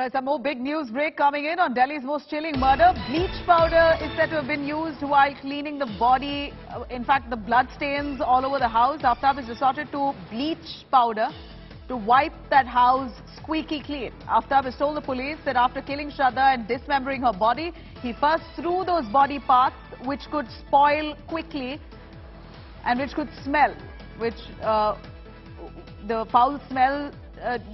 Alright, some more big news break coming in on Delhi's most chilling murder. Bleach powder is said to have been used while cleaning the body. In fact, the blood stains all over the house. Aftab has resorted to bleach powder to wipe that house squeaky clean. Aftab has told the police that after killing Shraddha and dismembering her body, he first threw those body parts which could spoil quickly and which could smell, the foul smell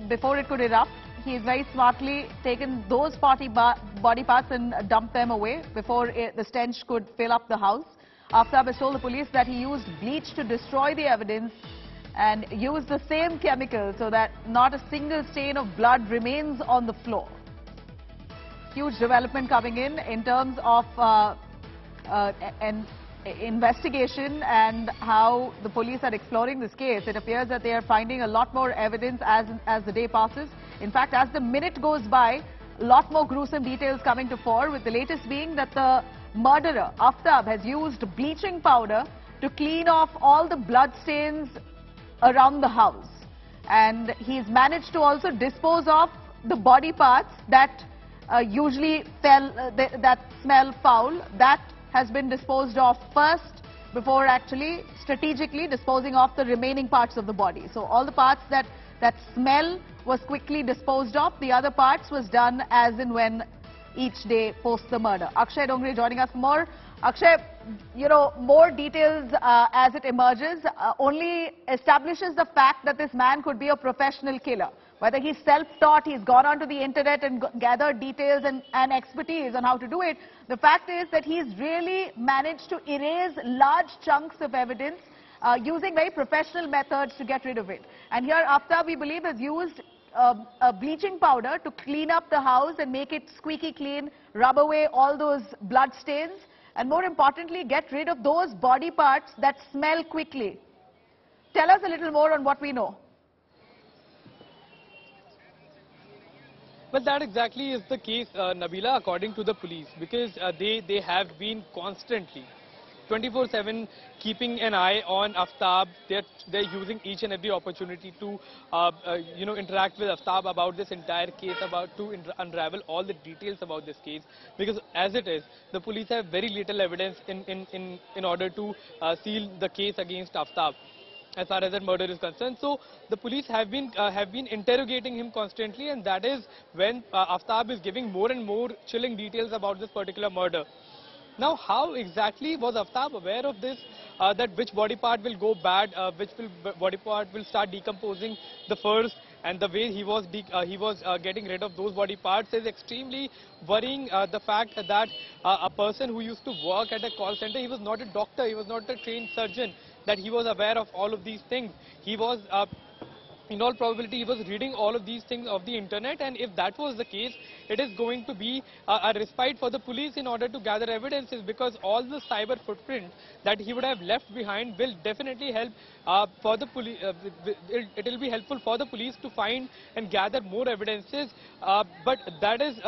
before it could erupt. He's very smartly taken those body parts and dumped them away before the stench could fill up the house. Aftab has told the police that he used bleach to destroy the evidence and used the same chemical so that not a single stain of blood remains on the floor. Huge development coming in terms of an investigation and how the police are exploring this case. It appears that they are finding a lot more evidence as the day passes. In fact, as the minute goes by, a lot more gruesome details coming to fore, with the latest being that the murderer, Aftab, has used bleaching powder to clean off all the blood stains around the house. And he's managed to also dispose of the body parts that usually that smell foul. That has been disposed of first before actually strategically disposing of the remaining parts of the body. So all the parts that smell was quickly disposed of. The other parts was done as and when each day post the murder. Akshay Dongre joining us for more. Akshay, more details as it emerges only establishes the fact that this man could be a professional killer. Whether he's self-taught, he's gone onto the internet and gathered details and expertise on how to do it. The fact is that he's really managed to erase large chunks of evidence using very professional methods to get rid of it. And here Aftab, we believe, has used a bleaching powder to clean up the house and make it squeaky clean, rub away all those blood stains, and more importantly, get rid of those body parts that smell quickly. Tell us a little more on what we know. Well, that exactly is the case, Nabila, according to the police, because they have been constantly 24/7 keeping an eye on Aftab. They're using each and every opportunity to interact with Aftab about this entire case, to unravel all the details about this case, because as it is, the police have very little evidence in order to seal the case against Aftab as far as that murder is concerned. So the police have been interrogating him constantly, and that is when Aftab is giving more and more chilling details about this particular murder. Now, how exactly was Aftab aware of this, that which body part will go bad, which body part will start decomposing the first, and the way he was getting rid of those body parts is extremely worrying. The fact that a person who used to work at a call center, he was not a doctor, he was not a trained surgeon, that he was aware of all of these things. He was in all probability, he was reading all of these things off the internet, and if that was the case, it is going to be a respite for the police in order to gather evidences, because all the cyber footprint that he would have left behind will definitely help for the police. It will be helpful for the police to find and gather more evidences. But that is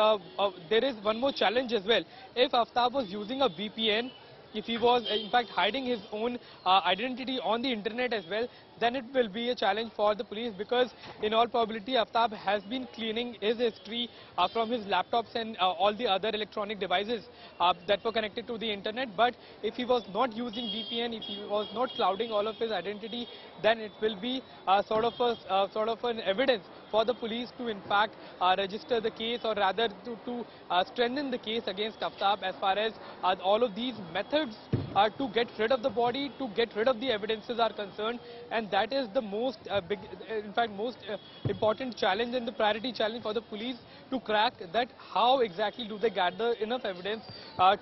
there is one more challenge as well. If Aftab was using a VPN, if he was in fact hiding his own identity on the internet as well, then it will be a challenge for the police, because in all probability Aftab has been cleaning his history from his laptops and all the other electronic devices that were connected to the internet. But if he was not using VPN, if he was not clouding all of his identity, then it will be sort of an evidence for the police to in fact register the case, or rather to strengthen the case against Aftab as far as all of these methods to get rid of the body, to get rid of the evidences are concerned. And that is the most important challenge and the priority challenge for the police to crack, that how exactly do they gather enough evidence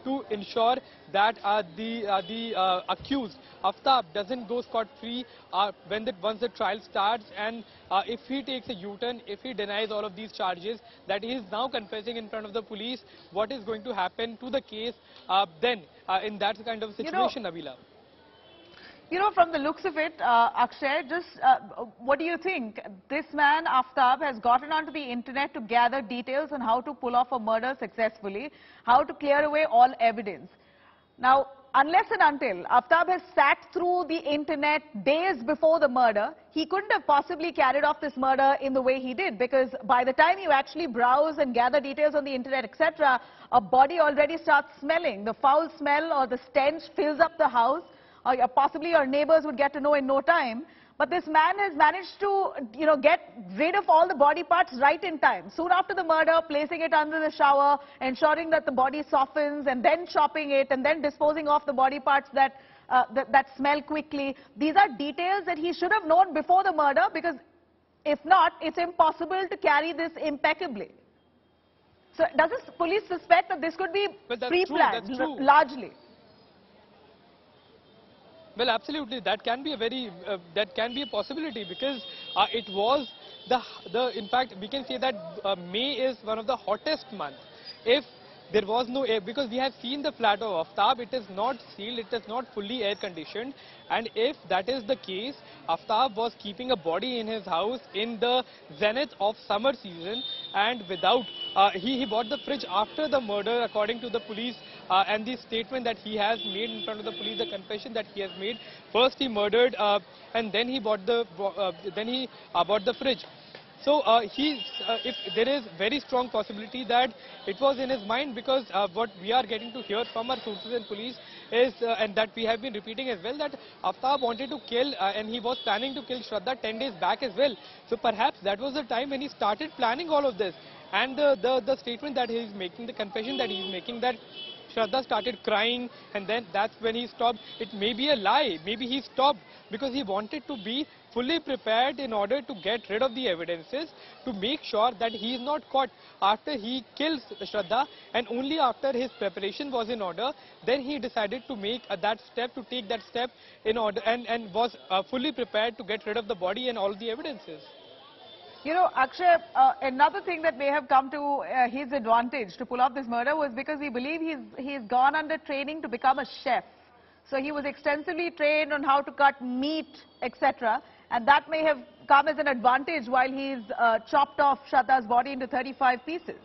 to ensure that the accused Aftab doesn't go scot-free once the trial starts, and if he takes a U-turn, if he denies all of these charges that he is now confessing in front of the police, what is going to happen to the case then in that kind of situation, Nabila? From the looks of it, Akshay, just what do you think? This man, Aftab, has gotten onto the internet to gather details on how to pull off a murder successfully, how to clear away all evidence. Now, unless and until Aftab has sat through the internet days before the murder, he couldn't have possibly carried off this murder in the way he did, because by the time you actually browse and gather details on the internet, etc., a body already starts smelling. The foul smell or the stench fills up the house, or possibly your neighbors would get to know in no time. But this man has managed to, get rid of all the body parts right in time. Soon after the murder, placing it under the shower, ensuring that the body softens, and then chopping it, and then disposing of the body parts that smell quickly. These are details that he should have known before the murder, because if not, it's impossible to carry this impeccably. So does the police suspect that this could be pre-planned, largely? Well, absolutely. That can be a possibility, because it was in fact, we can say that May is one of the hottest months. If there was no air, because we have seen the flat of Aftab, it is not sealed, it is not fully air conditioned. And if that is the case, Aftab was keeping a body in his house in the zenith of summer season, and without, he bought the fridge after the murder, according to the police. And the statement that he has made in front of the police, the confession that he has made. First he murdered, and then he bought the fridge. So if there is very strong possibility that it was in his mind, because what we are getting to hear from our sources and police is, and that we have been repeating as well, that Aftab wanted to kill, and he was planning to kill Shraddha 10 days back as well. So perhaps that was the time when he started planning all of this. And the statement that he is making, the confession that he is making, that Shraddha started crying, and then that's when he stopped. It may be a lie. Maybe he stopped because he wanted to be fully prepared in order to get rid of the evidences, to make sure that he is not caught after he kills Shraddha, and only after his preparation was in order, then he decided to make take that step in order, and was fully prepared to get rid of the body and all the evidences. Akshay, another thing that may have come to his advantage to pull off this murder was because we believe he's gone under training to become a chef. So he was extensively trained on how to cut meat, etc. And that may have come as an advantage while he's chopped off Shraddha's body into 35 pieces.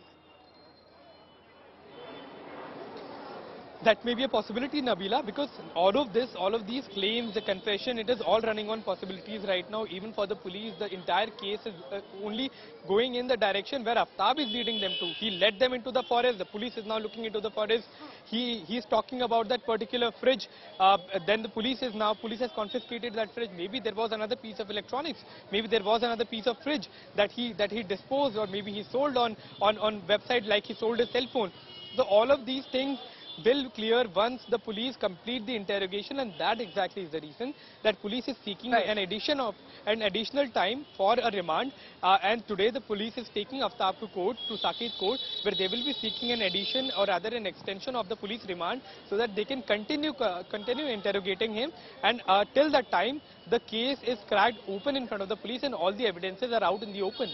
That may be a possibility, Nabila, because all of these claims, the confession, it is all running on possibilities right now. Even for the police, the entire case is only going in the direction where Aftab is leading them to. He led them into the forest. The police is now looking into the forest. He's talking about that particular fridge. Then the police has confiscated that fridge. Maybe there was another piece of electronics. Maybe there was another piece of fridge that he disposed, or maybe he sold on website, like he sold his cell phone. So all of these things will clear once the police complete the interrogation, and that exactly is the reason that police is seeking an additional time for a remand. And today the police is taking Aftab to court, to Saket court, where they will be seeking an addition, or rather an extension of the police remand, so that they can continue interrogating him, and till that time the case is cracked open in front of the police and all the evidences are out in the open.